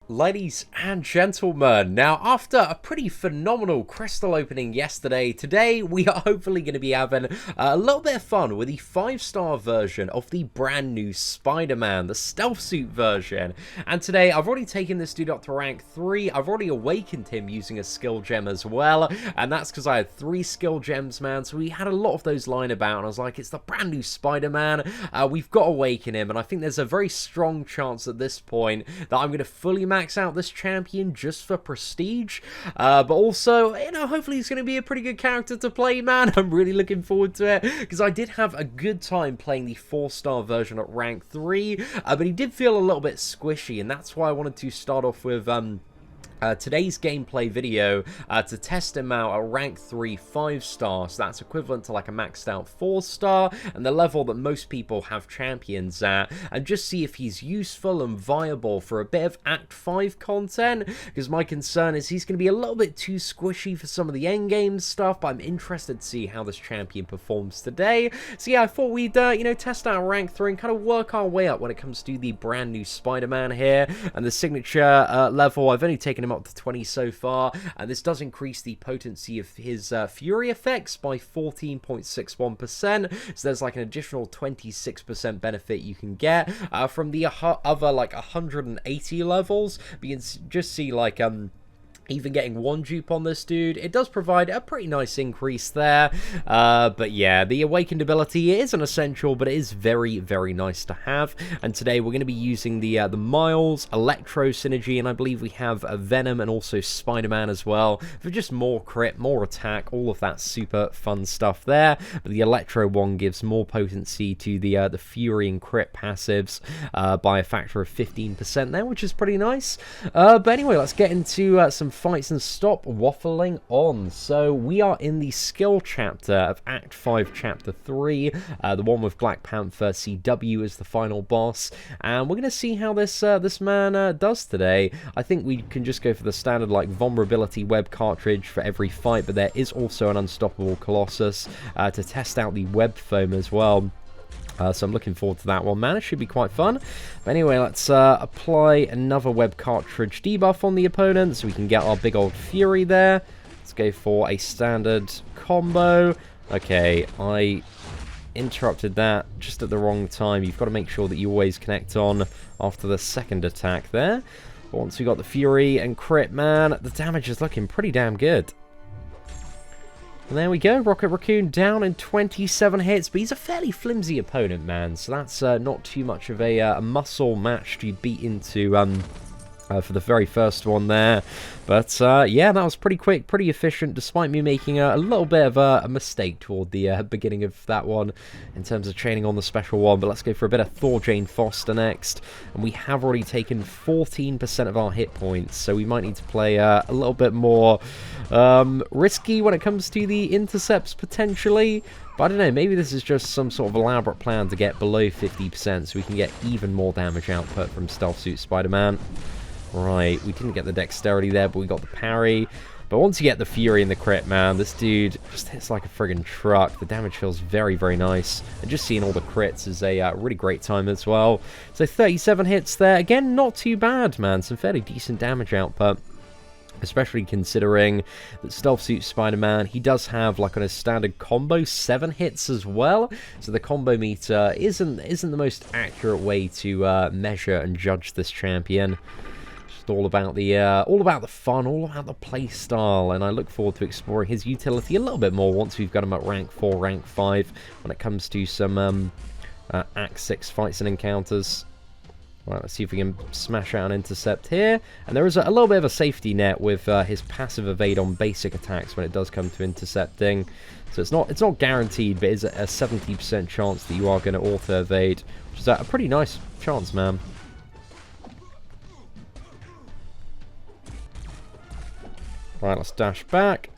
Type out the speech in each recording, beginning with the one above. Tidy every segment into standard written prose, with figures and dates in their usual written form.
Ladies and gentlemen, now after a pretty phenomenal crystal opening yesterday, today we are hopefully going to be having a little bit of fun with the 5-star version of the brand new Spider-Man, the stealth suit version. And today I've already taken this dude up to rank 3, I've already awakened him using a skill gem as well, and that's because I had 3 skill gems, man, so we had a lot of those lying about, and I was like, it's the brand new Spider-Man, we've got to awaken him, and I think there's a very strong chance at this point that I'm going to fully max out this champion just for prestige, but also, you know, hopefully he's going to be a pretty good character to play, man. I'm really looking forward to it, because I did have a good time playing the 4-star version at rank 3, but he did feel a little bit squishy, and that's why I wanted to start off with today's gameplay video to test him out at rank 3 5-star, so that's equivalent to like a maxed out 4-star and the level that most people have champions at, and just see if he's useful and viable for a bit of Act 5 content, because my concern is he's going to be a little bit too squishy for some of the endgame stuff, but I'm interested to see how this champion performs today. So yeah, I thought we'd you know, test out rank 3 and kind of work our way up when it comes to the brand new Spider-Man here, and the signature level, I've only taken him up to 20 so far, and this does increase the potency of his fury effects by 14.61%, so there's like an additional 26% benefit you can get from the other like 180 levels, but you can just see like even getting 1 dupe on this dude, it does provide a pretty nice increase there. But yeah, the awakened ability is an essential, but it is very, very nice to have. And today we're going to be using the Miles Electro synergy, and I believe we have a Venom and also Spider-Man as well, for just more crit, more attack, all of that super fun stuff there. But the Electro one gives more potency to the Fury and crit passives by a factor of 15% there, which is pretty nice. But anyway, let's get into some fights and stop waffling on. So we are in the skill chapter of Act 5 Chapter 3, the one with Black Panther CW as the final boss, and we're going to see how this this man does today. I think we can just go for the standard like vulnerability web cartridge for every fight, but there is also an unstoppable Colossus to test out the web foam as well. So I'm looking forward to that one, man. It should be quite fun. But anyway, let's apply another web cartridge debuff on the opponent so we can get our big old Fury there. Let's go for a standard combo. Okay, I interrupted that just at the wrong time. You've got to make sure that you always connect on after the second attack there. But once we got the Fury and crit, man, the damage is looking pretty damn good. And there we go, Rocket Raccoon down in 27 hits, but he's a fairly flimsy opponent, man, so that's not too much of a muscle match to beat into for the very first one there. But yeah, that was pretty quick, pretty efficient, despite me making a little bit of a mistake toward the beginning of that one in terms of training on the special one. But let's go for a bit of Thor Jane Foster next, and we have already taken 14% of our hit points, so we might need to play a little bit more risky when it comes to the intercepts potentially. But I don't know, maybe this is just some sort of elaborate plan to get below 50% so we can get even more damage output from Stealth Suit Spider-Man. Right, we didn't get the dexterity there, but we got the parry. But once you get the Fury and the crit, man, this dude just hits like a friggin' truck. The damage feels very, very nice. And just seeing all the crits is a really great time as well. So 37 hits there. Again, not too bad, man. Some fairly decent damage output, especially considering that Stealth Suit Spider-Man, he does have, like on his standard combo, 7 hits as well. So the combo meter isn't the most accurate way to measure and judge this champion. All about the fun, all about the play style, and I look forward to exploring his utility a little bit more once we've got him at rank 4, rank 5, when it comes to some Act 6 fights and encounters. Right, let's see if we can smash out an intercept here, and there is a little bit of a safety net with his passive evade on basic attacks when it does come to intercepting. So it's not guaranteed, but it's a 70% chance that you are going to auto evade, which is a pretty nice chance, man. Right, let's dash back.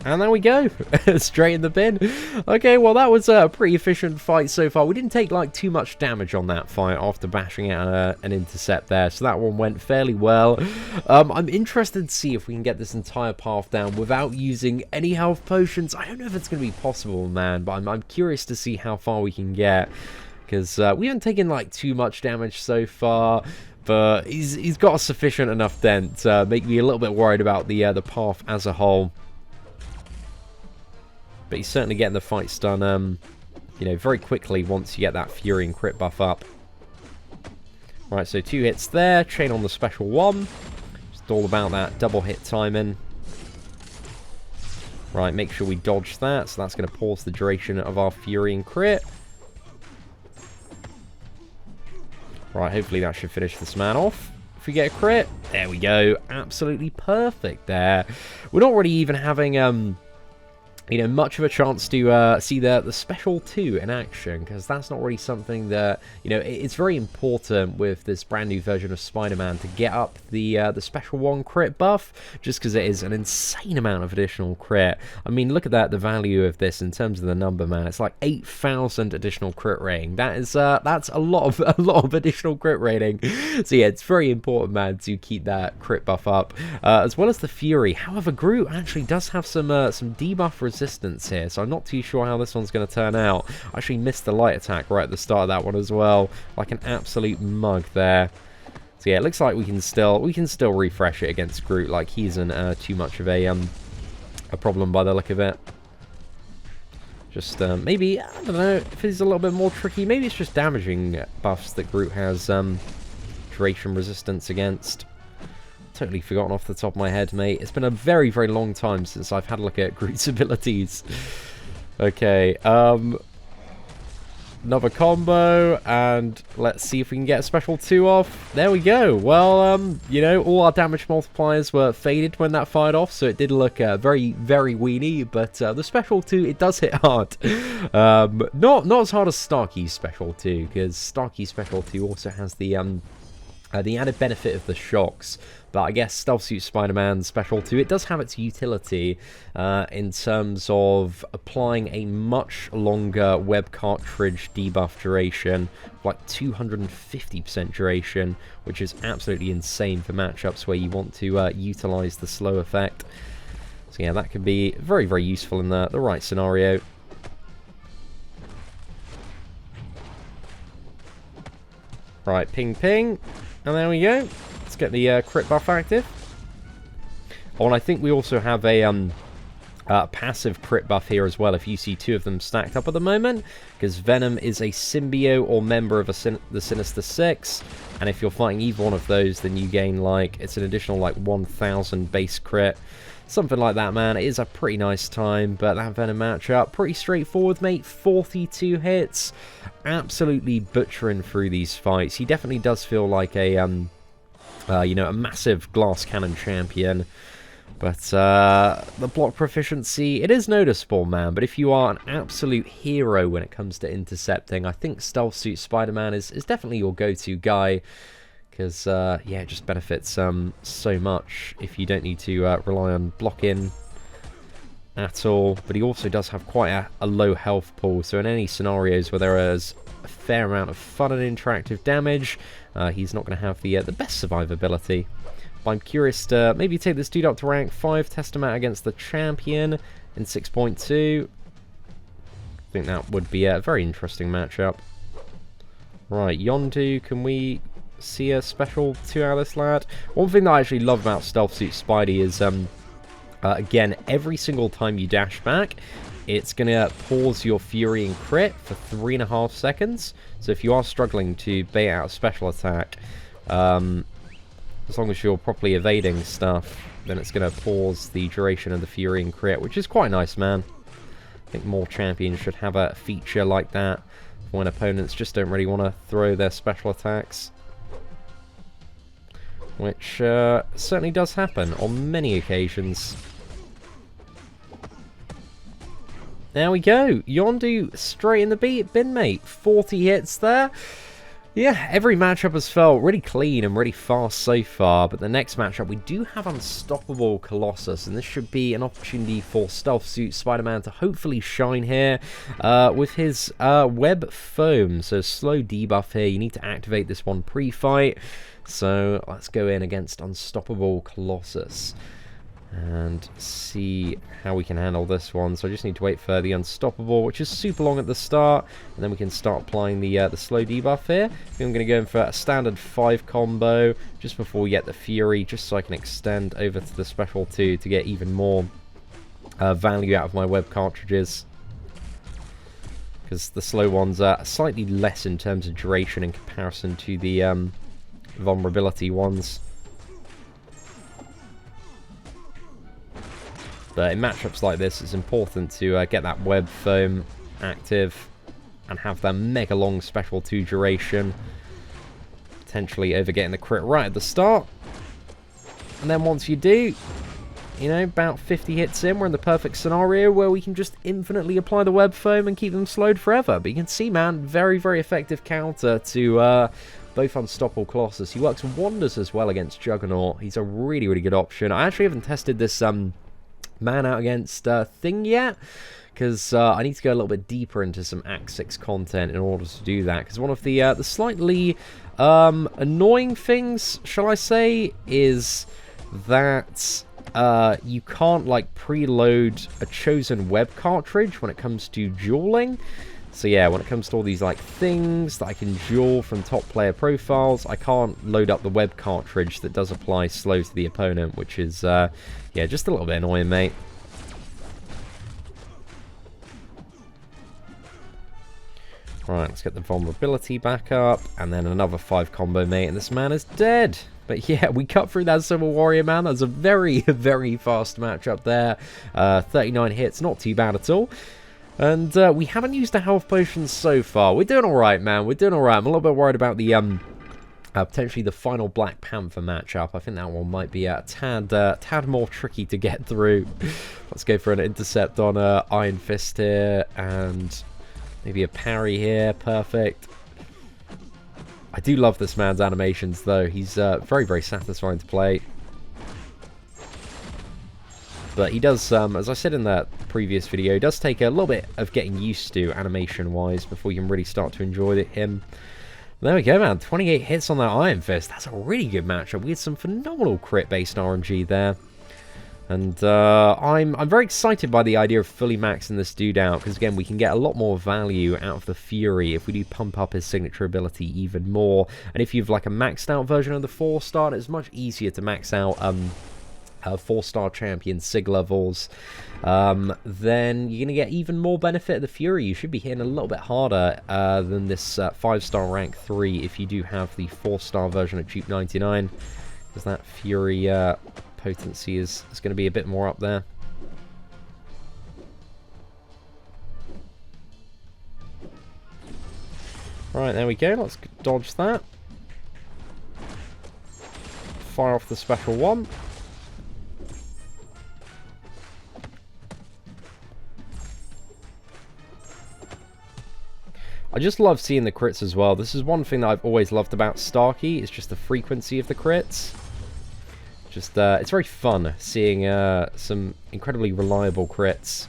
And there we go. Straight in the bin. Okay, well, that was a pretty efficient fight so far. We didn't take, like, too much damage on that fight after bashing out an intercept there. So that one went fairly well. I'm interested to see if we can get this entire path down without using any health potions. I don't know if it's going to be possible, man, but I'm curious to see how far we can get, because we haven't taken, like, too much damage so far. but he's got a sufficient enough dent to make me a little bit worried about the path as a whole. But he's certainly getting the fights done, you know, very quickly once you get that Fury and crit buff up. Right, so 2 hits there, chain on the special 1. Just all about that double hit timing. Right, make sure we dodge that, so that's going to pause the duration of our Fury and crit. Right, hopefully that should finish this man off. If we get a crit, there we go. Absolutely perfect there. We're not really even having, you know, much of a chance to see the special 2 in action, because that's not really something that, you know, it's very important with this brand new version of Spider-Man to get up the special 1 crit buff, just because it is an insane amount of additional crit. I mean, look at that, the value of this in terms of the number, man. It's like 8,000 additional crit rating. That is that's a lot of additional crit rating. So yeah, it's very important, man, to keep that crit buff up, as well as the Fury. However, Groot actually does have some debuff resistance here, so I'm not too sure how this one's going to turn out. I actually missed the light attack right at the start of that one as well, like an absolute mug there. So yeah, it looks like we can still refresh it against Groot. Like, he isn't too much of a problem by the look of it. Just maybe, I don't know if it's a little bit more tricky. Maybe it's just damaging buffs that Groot has duration resistance against. Totally forgotten off the top of my head, mate. It's been a very, very long time since I've had a look at Groot's abilities. Okay, another combo, and let's see if we can get a special 2 off. There we go. Well, you know, all our damage multipliers were faded when that fired off, so it did look very, very weenie, but the special 2, it does hit hard. Not as hard as Starkey's special 2, because Starkey's special 2 also has the added benefit of the shocks. But I guess Stealth Suit Spider-Man Special 2, it does have its utility in terms of applying a much longer web cartridge debuff duration, like 250% duration, which is absolutely insane for matchups where you want to utilize the slow effect. So yeah, that could be very, very useful in the right scenario. Right, ping, ping. And there we go. Let's get the crit buff active. Oh, and I think we also have a passive crit buff here as well, if you see 2 of them stacked up at the moment, because Venom is a symbiote or member of the Sinister Six, and if you're fighting either one of those, then you gain, like, it's an additional, like, 1,000 base crit. Something like that, man. It is a pretty nice time, but that Venom matchup, pretty straightforward, mate. 42 hits. Absolutely butchering through these fights. He definitely does feel like a, you know, a massive glass cannon champion. But the block proficiency, it is noticeable, man. But if you are an absolute hero when it comes to intercepting, I think Stealth Suit Spider-Man is definitely your go-to guy. Because, yeah, it just benefits so much if you don't need to rely on blocking at all. But he also does have quite a low health pool, so in any scenarios where there is a fair amount of fun and interactive damage, he's not going to have the best survivability. But I'm curious to maybe take this dude up to rank 5, test him out against the champion in 6.2. I think that would be a very interesting matchup. Right, Yondu, can we see a special 2 out of this lad? One thing that I actually love about Stealth Suit Spidey is, again, every single time you dash back, it's going to pause your Fury and crit for 3.5 seconds. So if you are struggling to bait out a special attack, as long as you're properly evading stuff, then it's going to pause the duration of the Fury and crit, which is quite nice, man. I think more champions should have a feature like that when opponents just don't really want to throw their special attacks. Which certainly does happen on many occasions. There we go. Yondu straight in the bin, mate. 40 hits there. Yeah, every matchup has felt really clean and really fast so far, but the next matchup we do have Unstoppable Colossus, and this should be an opportunity for Stealth Suit Spider-Man to hopefully shine here with his web foam. So slow debuff here. You need to activate this one pre-fight. So let's go in against Unstoppable Colossus. and see how we can handle this one. So I just need to wait for the Unstoppable, which is super long at the start, and then we can start applying the slow debuff here. I think I'm going to go in for a standard 5 combo just before we get the Fury, just so I can extend over to the Special 2 to get even more value out of my web cartridges. Because the slow ones are slightly less in terms of duration in comparison to the vulnerability ones. But in matchups like this, it's important to get that web foam active and have that mega long Special 2 duration. Potentially over getting the crit right at the start. And then once you do, you know, about 50 hits in, we're in the perfect scenario where we can just infinitely apply the web foam and keep them slowed forever. But you can see, man, very, very effective counter to both Unstoppable Colossus. He works wonders as well against Juggernaut. He's a really, really good option. I actually haven't tested this man out against Thing yet, because I need to go a little bit deeper into some Act 6 content in order to do that. Because one of the slightly annoying things, shall I say, is that you can't like preload a chosen web cartridge when it comes to dueling. So yeah, when it comes to all these like things that I can duel from top player profiles, I can't load up the web cartridge that does apply slow to the opponent, which is yeah, just a little bit annoying, mate. Right, let's get the vulnerability back up, and then another 5 combo, mate, and this man is dead. But yeah, we cut through that Civil Warrior, man. That's a very, very fast matchup there. 39 hits, not too bad at all. And we haven't used the health potions so far. We're doing alright, man. We're doing alright. I'm a little bit worried about the potentially the final Black Panther matchup. I think that one might be a tad more tricky to get through. Let's go for an intercept on Iron Fist here, and maybe a parry here. Perfect. I do love this man's animations, though. He's very, very satisfying to play. But he does, as I said in that previous video, he does take a little bit of getting used to animation-wise before you can really start to enjoy him. There we go, man. 28 hits on that Iron Fist. That's a really good matchup. We had some phenomenal crit-based RNG there. And I'm very excited by the idea of fully maxing this dude out, because again, we can get a lot more value out of the Fury if we do pump up his signature ability even more. And if you've like a maxed out version of the 4-star, it's much easier to max out 4-star champion SIG levels. Then you're going to get even more benefit of the Fury. You should be hitting a little bit harder than this 5-star rank 3 if you do have the 4-star version at cheap 99, because that Fury potency is going to be a bit more up there. Right, there we go. Let's dodge that. Fire off the special one. I just love seeing the crits as well. This is one thing that I've always loved about Starkey, is just the frequency of the crits. Just, it's very fun seeing some incredibly reliable crits.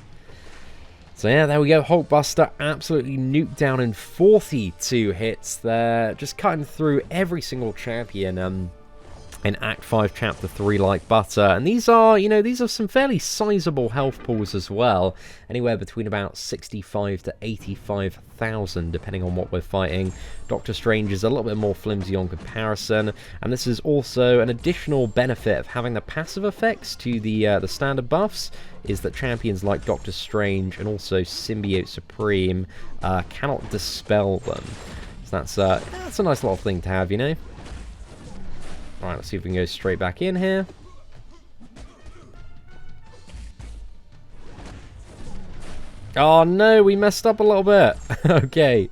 So yeah, there we go. Hulkbuster absolutely nuked down in 42 hits there. Just cutting through every single champion in Act 5, Chapter 3 like butter. And these are, you know, these are some fairly sizable health pools as well. Anywhere between about 65 to 85,000, depending on what we're fighting. Doctor Strange is a little bit more flimsy on comparison. And this is also an additional benefit of having the passive effects to the standard buffs, is that champions like Doctor Strange and also Symbiote Supreme cannot dispel them. So that's a nice little thing to have, you know? Alright, let's see if we can go straight back in here. Oh no, we messed up a little bit. Okay.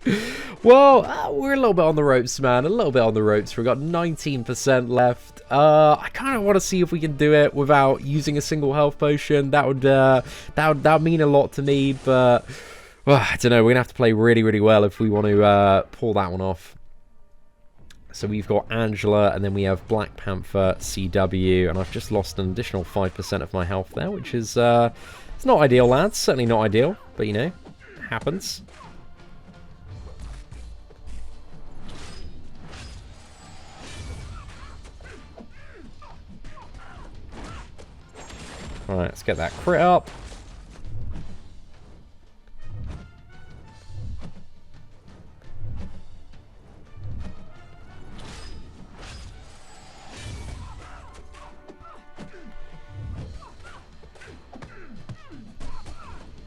Well, we're a little bit on the ropes, man. A little bit on the ropes. We've got 19% left. I kind of want to see if we can do it without using a single health potion. That would mean a lot to me, but well, I don't know. We're going to have to play really, really well if we want to pull that one off. So we've got Angela, and then we have Black Panther, CW, and I've just lost an additional 5% of my health there, which is, it's not ideal, lads. Certainly not ideal, but, you know, happens. Alright, let's get that crit up.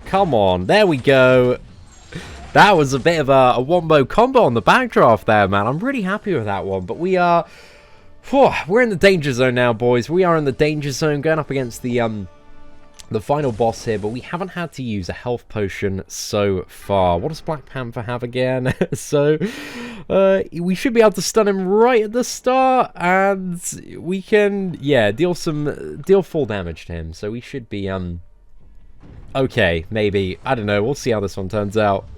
Come on, there we go. That was a bit of a wombo combo on the backdraft there, man. I'm really happy with that one. But we are... we're in the danger zone now, boys. We are in the danger zone going up against the final boss here. But we haven't had to use a health potion so far. What does Black Panther have again? So, we should be able to stun him right at the start. And we can, yeah, deal full damage to him. So we should be, okay, maybe. I don't know. We'll see how this one turns out.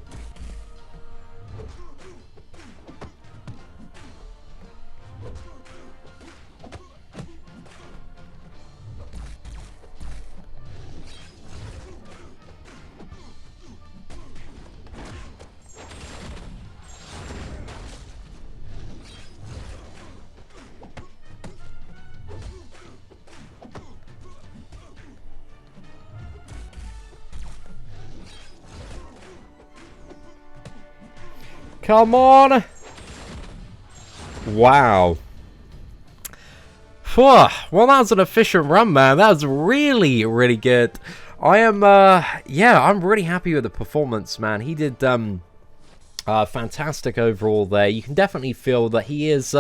Come on! Wow. Well, that was an efficient run, man. That was really, really good. I am, yeah, I'm really happy with the performance, man. He did, fantastic overall there. You can definitely feel that he is,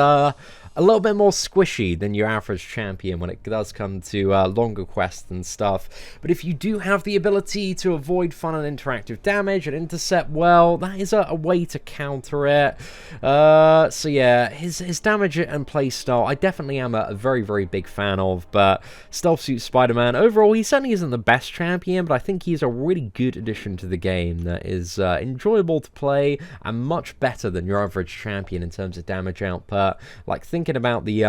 a little bit more squishy than your average champion when it does come to longer quests and stuff. But if you do have the ability to avoid fun and interactive damage and intercept well, that is a way to counter it. So yeah, his damage and playstyle, I definitely am a very, very big fan of. But Stealth Suit Spider-Man, overall, he certainly isn't the best champion, but I think he's a really good addition to the game that is enjoyable to play and much better than your average champion in terms of damage output. Like, thinking about the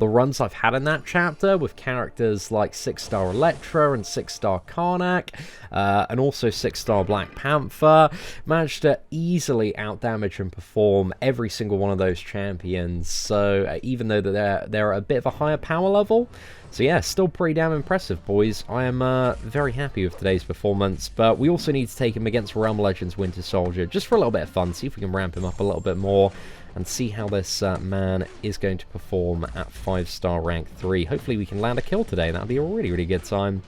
runs I've had in that chapter with characters like 6-star Elektra and 6-star Karnak, and also 6-star Black Panther, managed to easily outdamage and perform every single one of those champions. So even though they're a bit of a higher power level, so yeah, still pretty damn impressive, boys. I am very happy with today's performance, but we also need to take him against Realm Legends Winter Soldier just for a little bit of fun, see if we can ramp him up a little bit more and see how this man is going to perform at 5-star rank 3. Hopefully we can land a kill today. That'll be a really, really good time.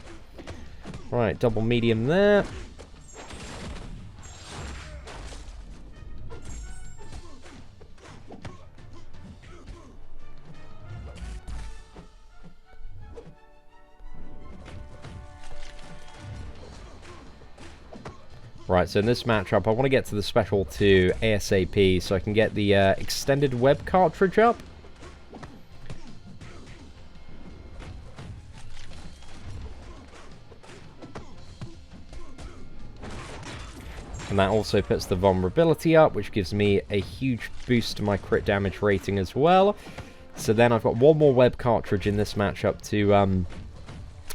Right, double medium there. Right, so in this matchup, I want to get to the Special 2 ASAP so I can get the extended web cartridge up. And that also puts the vulnerability up, which gives me a huge boost to my crit damage rating as well. So then I've got one more web cartridge in this matchup to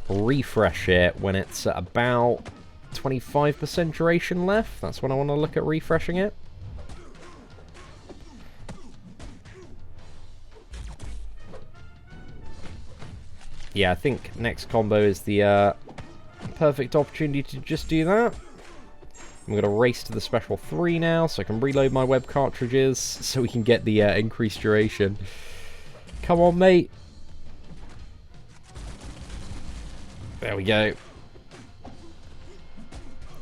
refresh it when it's at about 25% duration left. That's when I want to look at refreshing it. Yeah, I think next combo is the perfect opportunity to just do that. I'm going to race to the Special 3 now so I can reload my web cartridges so we can get the increased duration. Come on, mate. There we go.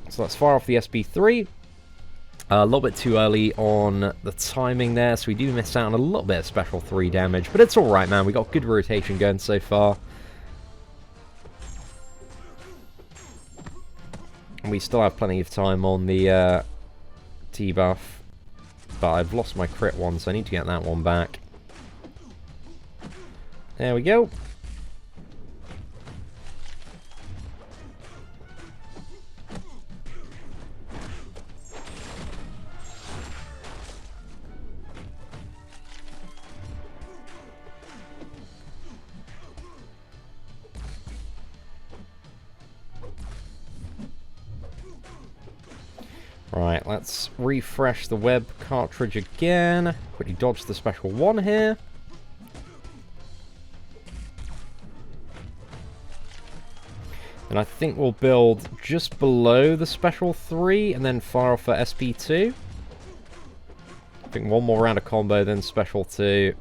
So let's fire off the SB3. A little bit too early on the timing there, so we do miss out on a little bit of Special 3 damage. But it's alright, man. We got good rotation going so far. And we still have plenty of time on the T-buff. But I've lost my crit one, so I need to get that one back. There we go. Right, let's refresh the web cartridge again. Quickly dodge the Special 1 here. And I think we'll build just below the Special 3 and then fire off for SP2. I think one more round of combo, then Special 2.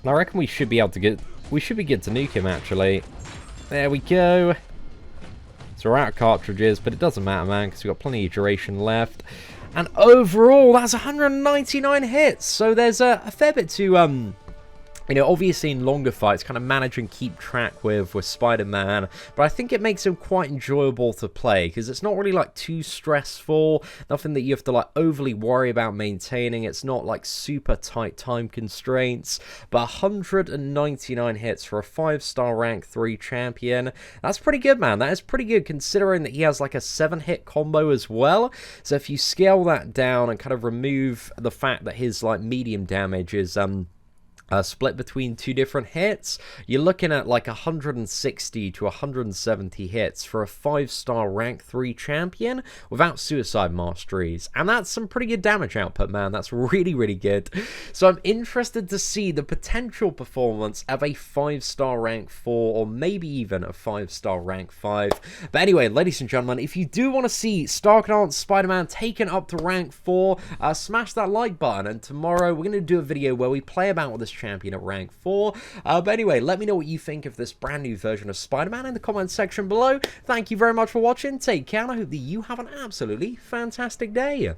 I reckon we should be able to get... We should be good to nuke him, actually. There we go. So we're out of cartridges, but it doesn't matter, man, because we've got plenty of duration left. And overall, that's 199 hits. So there's a fair bit to... You know, obviously in longer fights, kind of manage and keep track with Spider-Man, but I think it makes him quite enjoyable to play, because it's not really, like, too stressful, nothing that you have to, like, overly worry about maintaining, it's not, like, super tight time constraints, but 199 hits for a 5-star rank 3 champion, that's pretty good, man, that is pretty good, considering that he has, like, a 7-hit combo as well, so if you scale that down and kind of remove the fact that his, like, medium damage is, split between 2 different hits, you're looking at like 160 to 170 hits for a 5-star rank 3 champion without suicide masteries, and that's some pretty good damage output, man. That's really, really good. So I'm interested to see the potential performance of a 5-star rank 4 or maybe even a 5-star rank 5. But anyway, ladies and gentlemen, if you do want to see Stark Spider-Man taken up to rank 4, smash that like button, and tomorrow we're going to do a video where we play about with this champion at rank 4. But anyway, let me know what you think of this brand new version of Spider-Man in the comments section below. Thank you very much for watching. Take care, and I hope that you have an absolutely fantastic day.